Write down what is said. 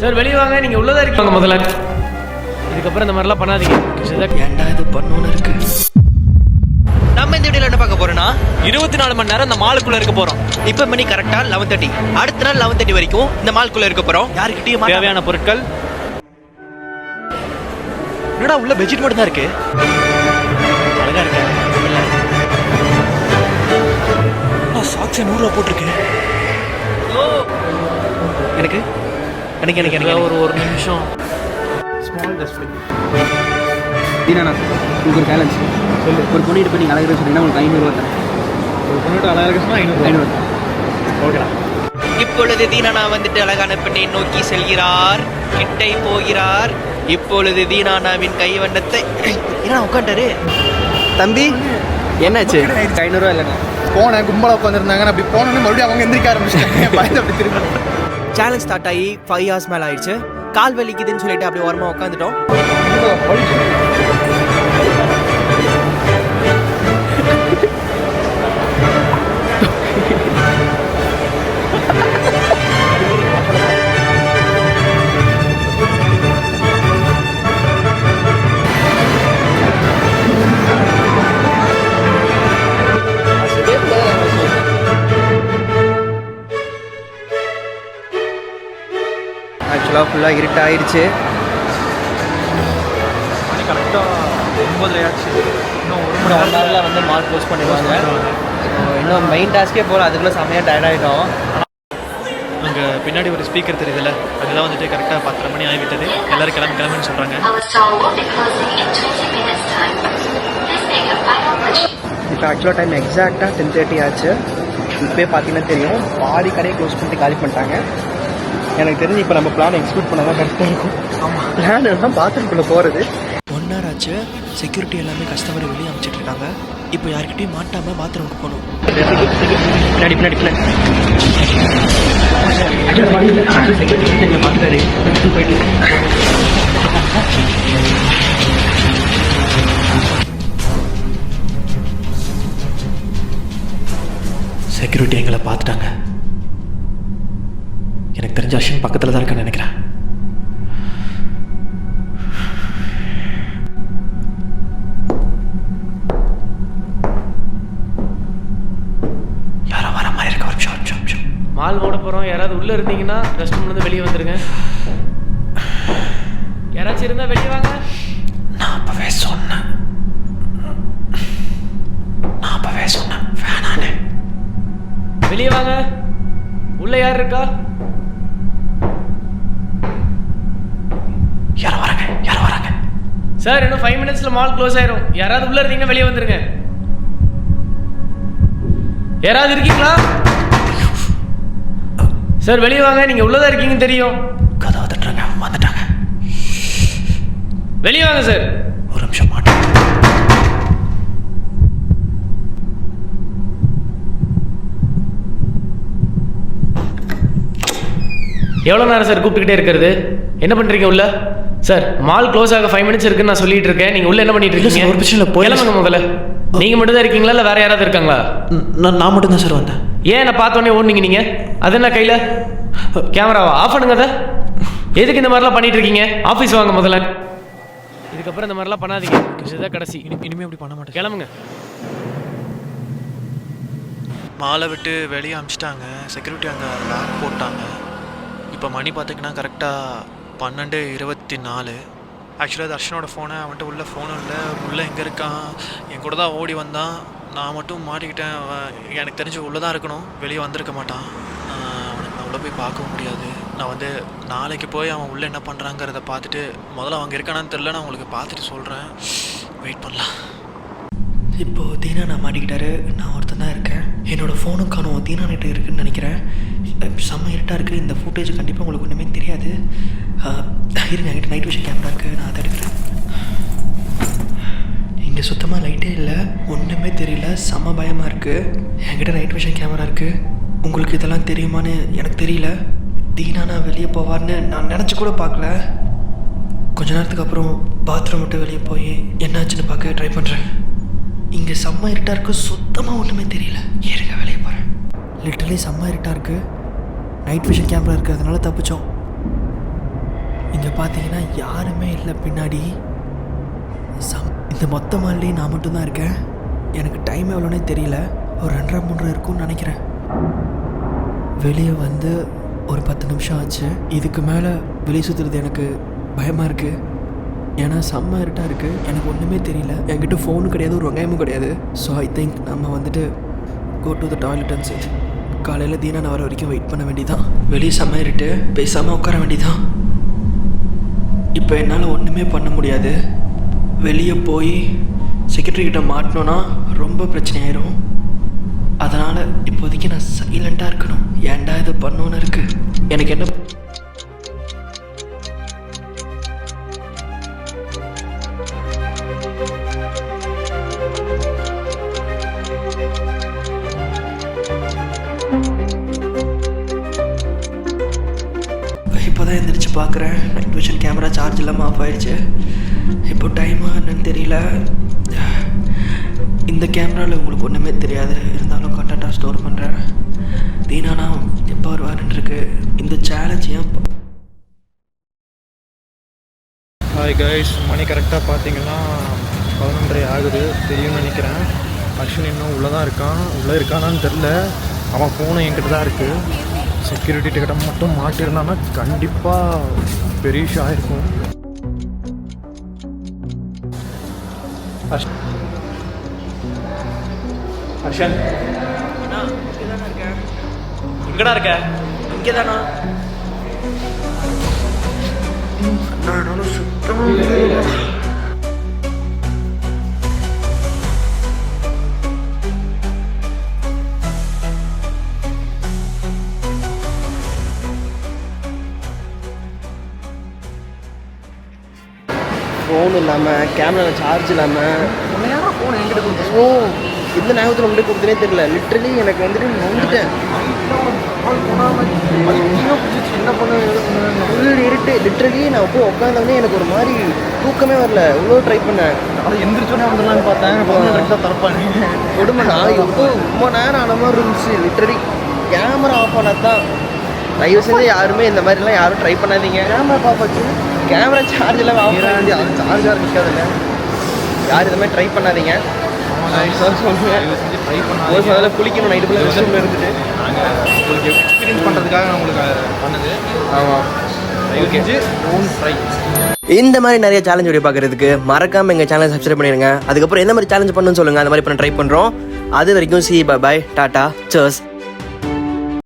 Sir வெளியே வாங்க, நீங்க உள்ளதா இருக்கீங்க முதல்ல. இதுக்கப்புறம் இந்த மாதிரிலாம் பண்ணாதீங்க. ஏன்டா இது பண்ணணும்னு இருக்கு. நம்ம இந்த வீடியோல என்ன பார்க்க போறோம்னா 24 மணி நேரம் இந்த மாலுக்குள்ள இருக்க போறோம். இப்ப மணி கரெக்டா 11:30. அடுத்த நாள் 11:30 வரைக்கும் இந்த மால்குள்ள இருக்க போறோம். யாருக்கிட்டயும் தேவையான பொருட்கள் என்னடா உள்ள பெட்ஷீட் மட்டும் தான் இருக்கு. அழகா இருக்கு. சாக்ஸ் 100 ரூபா போட்டிருக்கு. எனக்கு எனக்கு எனக்கு எனக்கு ஒரு நிமிஷம். Small display. தீனா உங்களுக்கு ஒரு பேலன்ஸ் சொல்லு. ஒரு பொண்ணிட்டு போய் நீங்கள் அழகாக சொன்னீங்கன்னா உங்களுக்கு 500 ரூபா தரேன். ஒரு பொண்ணுட்டு அழகாக சொன்னா 500 தரேன். ஓகேடா. இப்பொழுது தீனானா வந்துட்டு அழகான பெண்ணை நோக்கி செல்கிறார். கிட்டை போகிறார். இப்பொழுது தீனானாவின் கைவண்ணத்தை என்ன உட்காண்டாரு. தம்பி என்னாச்சு? 500 ரூபா இல்லைண்ணா. போனேன், கும்பலாக உட்காந்துருந்தாங்க. நான் அப்படி போனோன்னு மறுபடியும் அவங்க எந்திரிக்க ஆரம்பிச்சிட்டாங்க. பயந்து அப்படி திரும்ப சேலஞ்ச் ஸ்டார்ட் ஆகி 5 hours மேலே ஆயிடுச்சு. கால் வலிக்குதுன்னு சொல்லிட்டு அப்படியே ஓரமாக உட்காந்துட்டோம். ஆக்சுவலாக ஃபுல்லாக இருட்டாயிடுச்சு. கரெக்டாக 9 ஆச்சு. இன்னும் ஒரு மணி 1 hourல வந்து மால் க்ளோஸ் பண்ணிடுவாங்க. இன்னும் மெயின் டாஸ்க்கே போகல, அதுக்குள்ளே செம்மையாக டயர்ட் ஆகிட்டோம். அங்கே பின்னாடி ஒரு ஸ்பீக்கர் தெரியுதுல்ல, அதெல்லாம் வந்துட்டு கரெக்டாக 10:30 மணி ஆகிவிட்டது. எல்லோரும் கிளம்புன்னு சொல்கிறாங்க. இப்போ ஆக்சுவலாக டைம் எக்ஸாக்டாக 10:30 ஆச்சு. இப்போயே பார்த்தீங்கன்னா தெரியும், பாதி கடையை க்ளோஸ் பண்ணிட்டு காலி பண்ணிட்டாங்க. எனக்கு தெரிஞ்சு இப்போ நம்ம பிளான் எக்ஸிக்யூட் பண்ணால் தான் கரெக்டாக இருக்கும். ஆமாம், பிளான் எல்லாம் பாத்ரூம்குள்ளே போகிறது. 1 hour ஆச்சு. செக்யூரிட்டி எல்லாமே கஸ்டமரை வெளியே அனுப்பிச்சிட்டு இருக்காங்க. இப்போ யார்கிட்டையும் மாட்டாமல் பாத்ரூமுக்கு போகணும். பின்னாடி பின்னாடி பின்னாடி செக்யூரிட்டி எங்களை பார்த்துட்டாங்க. எனக்கு தெரிஞ்ச அஸ்வின் பக்கத்தில் தான் இருக்கேன்னு நினைக்கிறேன். யாரோ வர மாதிரி இருக்க. ஒரு நிமிஷம். மால் ஓட போகிறோம். யாராவது உள்ளே இருந்தீங்கன்னா ரெஸ்ட் ரூம்லேருந்து வெளியே வந்துருங்க. யாராச்சும் இருந்தால் வெளியே வாங்க. நான் அப்பவே சொன்னேன் வேணானே. வெளியே வாங்க. உள்ள யார் இருக்கா? யாரும் வராங்க சார். இன்னும் 5 minutesல மால் க்ளோஸ் ஆயிரும். யாராவது உள்ள இருந்தீங்கன்னா வெளியே வந்துருங்க. யாராவது இருக்கீங்களா சார்? வெளியே வாங்க. நீங்க உள்ளதா இருக்கீங்கன்னு தெரியும். கதவை தட்டுறாங்க. வந்துட்டாங்க. வெளியே வாங்க சார். ஒரு நிமிஷம் மாட்டேன். எவ்வளோ நேரம் சார் கூப்பிட்டுக்கிட்டே இருக்கிறது? என்ன பண்ணுறீங்க உள்ள? சார் மால் க்ளோஸ் ஆக 5 minutes இருக்குன்னு நான் சொல்லிட்டு இருக்கேன். நீங்கள் உள்ள என்ன பண்ணிட்டு இருக்கீங்க? ஒரு பிரச்சனை போயிடலாங்க. முதல்ல நீங்கள் மட்டும் தான் இருக்கீங்களா, இல்லை வேற யாராவது இருக்காங்களா? நான் மட்டும் தான் சார் வந்தேன். ஏன் நான் பார்த்தோன்னே ஓடுனீங்க நீங்கள்? அது என்ன கையில் கேமராவா? ஆஃப் பண்ணுங்க அதை. எதுக்கு இந்த மாதிரிலாம் பண்ணிட்டு இருக்கீங்க? ஆஃபீஸ் வாங்க முதல்ல. இதுக்கப்புறம் இந்த மாதிரிலாம் பண்ணாதீங்க. இதுதான் கடைசி. இனிமேல் அப்படி பண்ண மாட்டேன். கிளம்புங்க. மாலை விட்டு வெளியே அனுப்பிச்சிட்டாங்க. செக்யூரிட்டி அங்கே லாக் போட்டாங்க. இப்போ மணி பார்த்திங்கன்னா கரெக்டாக 12:24. ஆக்சுவலாக தர்ஷனோட ஃபோனை அவன்கிட்ட உள்ள ஃபோனும் இல்லை. உள்ளே எங்கே இருக்கான்? என் கூட தான் ஓடி வந்தான். நான் மட்டும் மாட்டிக்கிட்டேன். எனக்கு தெரிஞ்சு உள்ளே தான் இருக்கணும், வெளியே வந்திருக்க மாட்டான். அவனுக்கு நான் உள்ளே போய் பார்க்கவும் முடியாது. நான் வந்து நாளைக்கு போய் அவன் உள்ளே என்ன பண்ணுறாங்கிறத பார்த்துட்டு, முதல்ல அவங்க இருக்கானான்னு தெரில, நான் உங்களுக்கு பார்த்துட்டு சொல்கிறேன். வெயிட் பண்ணலாம். இப்போது தீனா நான் மாட்டிக்கிட்டாரு. நான் ஒருத்தன் தான் இருக்கேன். என்னோடய ஃபோனும் காணும். தீனா நைட்டு இருக்குதுன்னு நினைக்கிறேன். செம்ம இருட்டாக இருக்குது. இந்த ஃபுட்டேஜ் கண்டிப்பாக உங்களுக்கு ஒன்றுமே தெரியாது. இருங்க, என்கிட்ட நைட் விஷன் கேமரா இருக்குது, நான் அதை எடுக்கிறேன். இங்கே சுத்தமாக லைட்டே இல்லை, ஒன்றுமே தெரியல. செம்ம பயமாக இருக்குது. என்கிட்ட நைட் விஷன் கேமரா இருக்குது. உங்களுக்கு இதெல்லாம் தெரியுமான்னு எனக்கு தெரியல. தீனா நான் வெளியே போவார்னு நான் நினச்சி கூட பார்க்கல. கொஞ்ச நேரத்துக்கு அப்புறம் பாத்ரூம் விட்டு வெளியே போய் என்னாச்சுன்னு பார்க்க ட்ரை பண்ணுறேன். இங்கே செம்ம இருட்டாக இருக்குது, சுத்தமாக ஒன்றுமே தெரியல. ஏறுங்க, வெளியே போகிறேன். லிட்டரலி செம்ம இருட்டாக இருக்குது. நைட் விஷன் கேமரா இருக்கிறதுனால தப்பிச்சோம். இங்கே பார்த்தீங்கன்னா யாருமே இல்லை பின்னாடி. இந்த மொத்த மால்லையும் நான் மட்டும்தான் இருக்கேன். எனக்கு டைம் எவ்வளோனே தெரியல. ஒரு 2:30-3 இருக்கும்னு நினைக்கிறேன். வெளியே வந்து ஒரு 10 நிமிஷம் ஆச்சு. இதுக்கு மேலே வெளியே சுற்றுறது எனக்கு பயமாக இருக்குது. ஏன்னா செம்ம இருட்டாக இருக்குது. எனக்கு ஒன்றுமே தெரியல. என்கிட்ட ஃபோனும் கிடையாது, ஒரு வெங்காயமும் கிடையாது. ஸோ ஐ திங்க் நம்ம வந்துட்டு go to the toilet and sit. காலையில் தீனா நான் வர வரைக்கும் வெயிட் பண்ண வேண்டியதான். வெளியே செம்ம இருட்டு, பேசாமல் உட்கார வேண்டியதான். இப்போ என்னால் ஒன்றுமே பண்ண முடியாது. வெளியே போய் செக்ரட்டரி கிட்ட மாட்டினோன்னா ரொம்ப பிரச்சனையாயிரும். அதனால் இப்போதைக்கு நான் சைலண்ட்டாக இருக்கணும். ஏன்டா இது பண்ணோன்னு இருக்குது. எனக்கு என்ன இப்போ தான் எந்திரிச்சு பார்க்குறேன். நைட் விஷன் கேமரா சார்ஜ் இல்லாமல் ஆஃப் ஆயிடுச்சு. இப்போ டைமா என்னன்னு தெரியல. இந்த கேமராவில் உங்களுக்கு ஒன்றுமே தெரியாது, இருந்தாலும் கண்டென்ட்டாக ஸ்டோர் பண்ணுறேன். தீனானா எப்போ வருவாருன்னு இருக்கு. இந்த சேலஞ்ச் ஏன் ஹாய் கைஸ், மணி கரெக்டாக பார்த்தீங்கன்னா 11:30 ஆகுது. தெரியும்னு நினைக்கிறேன். அர்ஷன் இன்னும் உள்ளே தான் இருக்கான். உள்ளே இருக்கானான்னு தெரில. அவன் ஃபோனும் என்கிட்ட தான் இருக்குது. செக்யூரிட்டி டிக்கெட்டை மட்டும் மாட்டிருந்தான்னா கண்டிப்பாக பெரிய இஷ்யூ ஆகிருக்கும். அர்ஷன் எங்கடா இருக்க? இங்கே தானா? நானும் சுத்தமாக ஃபோன் இல்லாமல் கேமராவில் சார்ஜ் இல்லாமல் ஃபோன் என்கிட்ட கொடுத்து ஓ எந்த ஞாபகத்தில் உங்கள்கிட்ட கொடுத்தனே தெரியல. லிட்ரலி எனக்கு வந்துட்டு நொந்துட்டேன். என்ன பண்ண ஃபுல் இருட்டு. லிட்ரலி நான் போய் உட்காந்தவொடனே எனக்கு ஒரு மாதிரி தூக்கமே வரல. இவ்வளோ ட்ரை பண்ணேன். அதை எந்திரிச்சோன்னே வந்துடலான்னு பார்த்தேன். கரெக்டாக தரப்பாங்க கொடுமைண்ணா. எப்போ ரொம்ப நேரம் ஆன மாதிரி இருந்துச்சு. லிட்ரலி கேமரா ஆஃப் பண்ணால் தான். தயவு செஞ்சு யாருமே இந்த மாதிரிலாம் யாரும் ட்ரை பண்ணாதீங்க. கேமரா ஆஃப் ஆச்சு. கேமரா சார்ஜ் எல்லாம் ஆஃப் ஆகி சார்ஜாக நிற்காதில்ல. யார் இந்த மாதிரி ட்ரை பண்ணாதீங்க. ட்ரை பண்ணாங்க. ஒரு முதல்ல குளிக்கணும். நைட்டு ஃபுல்லாக ரெஸ்ட் இருந்துட்டு உங்களுக்கு எக்ஸ்பீரியன்ஸ் பண்ணுறதுக்காக நான் உங்களுக்கு பண்ணது. ஆமாம். Okay, own try. இந்த மாதிரி நிறைய சேலஞ்ச் வீடியோ பார்க்குறதுக்கு மறக்காமல் எங்கள் சேனலை சப்ஸ்கிரைப் பண்ணிடுங்க. அதுக்கப்புறம் எந்த மாதிரி சேலஞ்ச் பண்ணணும்னு சொல்லுங்கள். அந்த மாதிரி பண்ண ட்ரை பண்ணுறோம். அது வரைக்கும் சி பை டாட்டா சர்ஸ்.